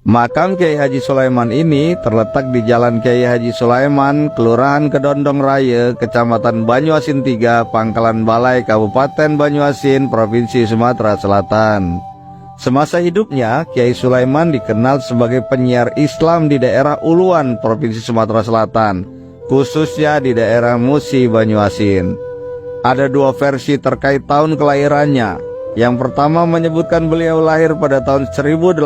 Makam Kiai Haji Sulaiman ini terletak di Jalan Kiai Haji Sulaiman, Kelurahan Kedondong Raya, Kecamatan Banyuasin 3, Pangkalan Balai, Kabupaten Banyuasin, Provinsi Sumatera Selatan. Semasa hidupnya, Kiai Sulaiman dikenal sebagai penyiar Islam di daerah Uluan, Provinsi Sumatera Selatan, khususnya di daerah Musi, Banyuasin. Ada dua versi terkait tahun kelahirannya. Yang pertama menyebutkan beliau lahir pada tahun 1808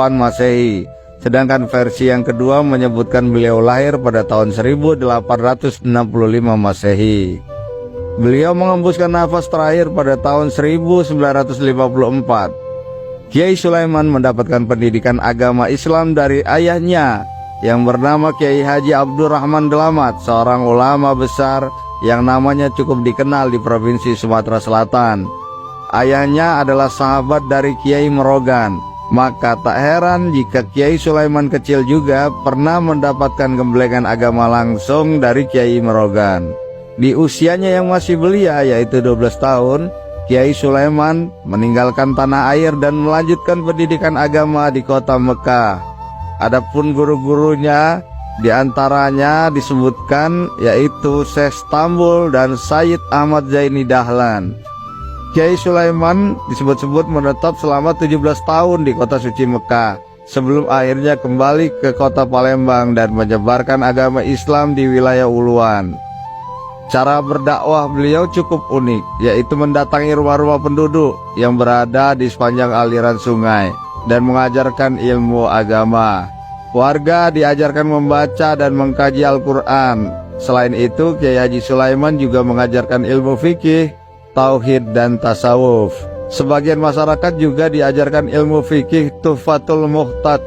Masehi, sedangkan versi yang kedua menyebutkan beliau lahir pada tahun 1865 Masehi. Beliau mengembuskan nafas terakhir pada tahun 1954. Kiai Sulaiman mendapatkan pendidikan agama Islam dari ayahnya yang bernama Kiai Haji Abdurrahman Delamat, seorang ulama besar yang namanya cukup dikenal di Provinsi Sumatera Selatan. Ayahnya adalah sahabat dari Kiai Merogan, maka tak heran jika Kiai Sulaiman kecil juga pernah mendapatkan gemblengan agama langsung dari Kiai Merogan. Di usianya yang masih belia yaitu 12 tahun, Kiai Sulaiman meninggalkan tanah air dan melanjutkan pendidikan agama di kota Mekah. Adapun guru-gurunya diantaranya disebutkan yaitu Syekh Stambul dan Sayyid Ahmad Zaini Dahlan. Kiai Sulaiman disebut-sebut menetap selama 17 tahun di kota suci Mekah sebelum akhirnya kembali ke kota Palembang dan menyebarkan agama Islam di wilayah Uluan. Cara berdakwah beliau cukup unik, yaitu mendatangi rumah-rumah penduduk yang berada di sepanjang aliran sungai dan mengajarkan ilmu agama. Warga diajarkan membaca dan mengkaji Al-Quran. Selain itu, Kiai Haji Sulaiman juga mengajarkan ilmu fikih, tauhid dan tasawuf. Sebagian masyarakat juga diajarkan ilmu fikih Tuhfatul Muhtad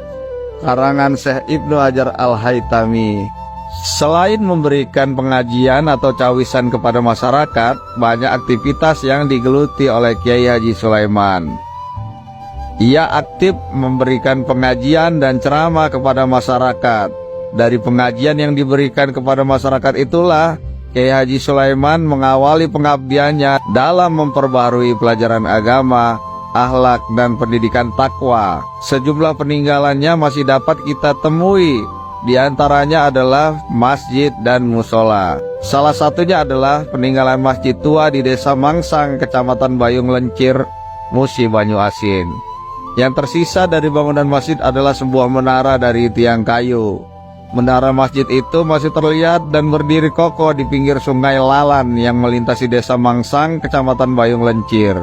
karangan Syekh Ibnu Hajar Al-Haytami. Selain memberikan pengajian atau cawisan kepada masyarakat, banyak aktivitas yang digeluti oleh Kiai Haji Sulaiman. Ia aktif memberikan pengajian dan ceramah kepada masyarakat. Dari pengajian yang diberikan kepada masyarakat itulah Kiai Haji Sulaiman mengawali pengabdiannya dalam memperbarui pelajaran agama, akhlak, dan pendidikan takwa. Sejumlah peninggalannya masih dapat kita temui, di antaranya adalah masjid dan musola. Salah satunya adalah peninggalan masjid tua di Desa Mangsang, Kecamatan Bayung Lencir, Musi, Banyuasin. Yang tersisa dari bangunan masjid adalah sebuah menara dari tiang kayu. Menara masjid itu masih terlihat dan berdiri kokoh di pinggir sungai Lalan yang melintasi Desa Mangsang, Kecamatan Bayung Lencir.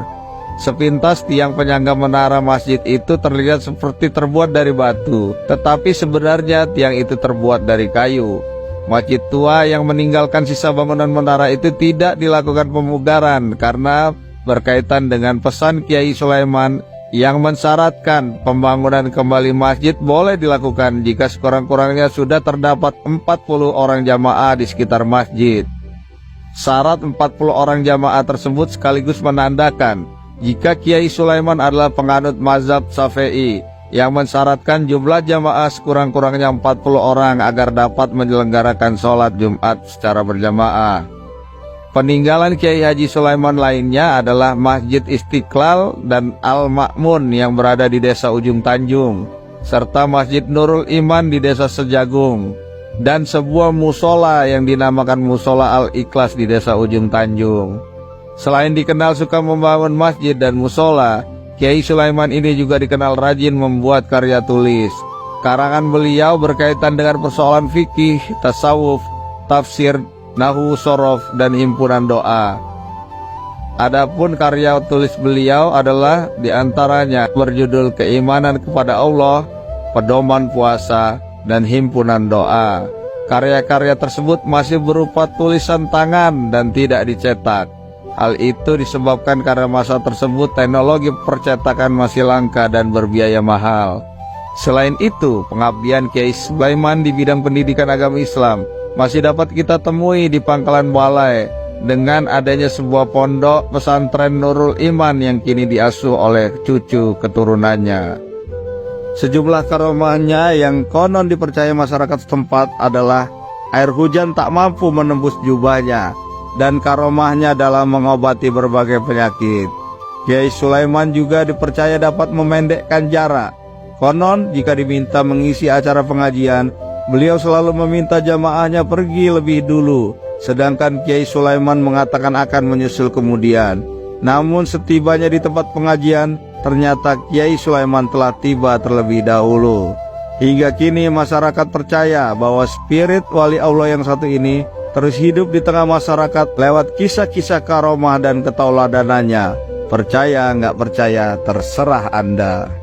Sepintas tiang penyangga menara masjid itu terlihat seperti terbuat dari batu, tetapi sebenarnya tiang itu terbuat dari kayu. Masjid tua yang meninggalkan sisa bangunan menara itu tidak dilakukan pemugaran karena berkaitan dengan pesan Kiai Sulaiman yang mensyaratkan pembangunan kembali masjid boleh dilakukan jika sekurang-kurangnya sudah terdapat 40 orang jamaah di sekitar masjid. Syarat 40 orang jamaah tersebut sekaligus menandakan jika Kiai Sulaiman adalah penganut mazhab Syafi'i yang mensyaratkan jumlah jamaah sekurang-kurangnya 40 orang agar dapat menyelenggarakan sholat Jumat secara berjamaah. Peninggalan Kiai Haji Sulaiman lainnya adalah Masjid Istiqlal dan Al-Ma'mun yang berada di Desa Ujung Tanjung, serta Masjid Nurul Iman di Desa Sejagung, dan sebuah musola yang dinamakan Musola Al-Ikhlas di Desa Ujung Tanjung. Selain dikenal suka membangun masjid dan musola, Kiai Sulaiman ini juga dikenal rajin membuat karya tulis. Karangan beliau berkaitan dengan persoalan fikih, tasawuf, tafsir, Nahu, sorof, dan himpunan doa. Adapun karya tulis beliau adalah diantaranya berjudul Keimanan kepada Allah, Pedoman Puasa, dan Himpunan Doa. Karya-karya tersebut masih berupa tulisan tangan dan tidak dicetak. Hal itu disebabkan karena masa tersebut teknologi percetakan masih langka dan berbiaya mahal. Selain itu, pengabdian Kiai Sulaiman di bidang pendidikan agama Islam masih dapat kita temui di Pangkalan Balai dengan adanya sebuah pondok pesantren Nurul Iman yang kini diasuh oleh cucu keturunannya. Sejumlah karomahnya yang konon dipercaya masyarakat setempat adalah air hujan tak mampu menembus jubahnya dan karomahnya dalam mengobati berbagai penyakit. Kiai Sulaiman juga dipercaya dapat memendekkan jarak. Konon jika diminta mengisi acara pengajian, beliau selalu meminta jamaahnya pergi lebih dulu, sedangkan Kiai Sulaiman mengatakan akan menyusul kemudian. Namun setibanya di tempat pengajian, ternyata Kiai Sulaiman telah tiba terlebih dahulu. Hingga kini masyarakat percaya bahwa spirit wali Allah yang satu ini terus hidup di tengah masyarakat lewat kisah-kisah karomah dan ketauladanannya. Percaya nggak percaya terserah Anda.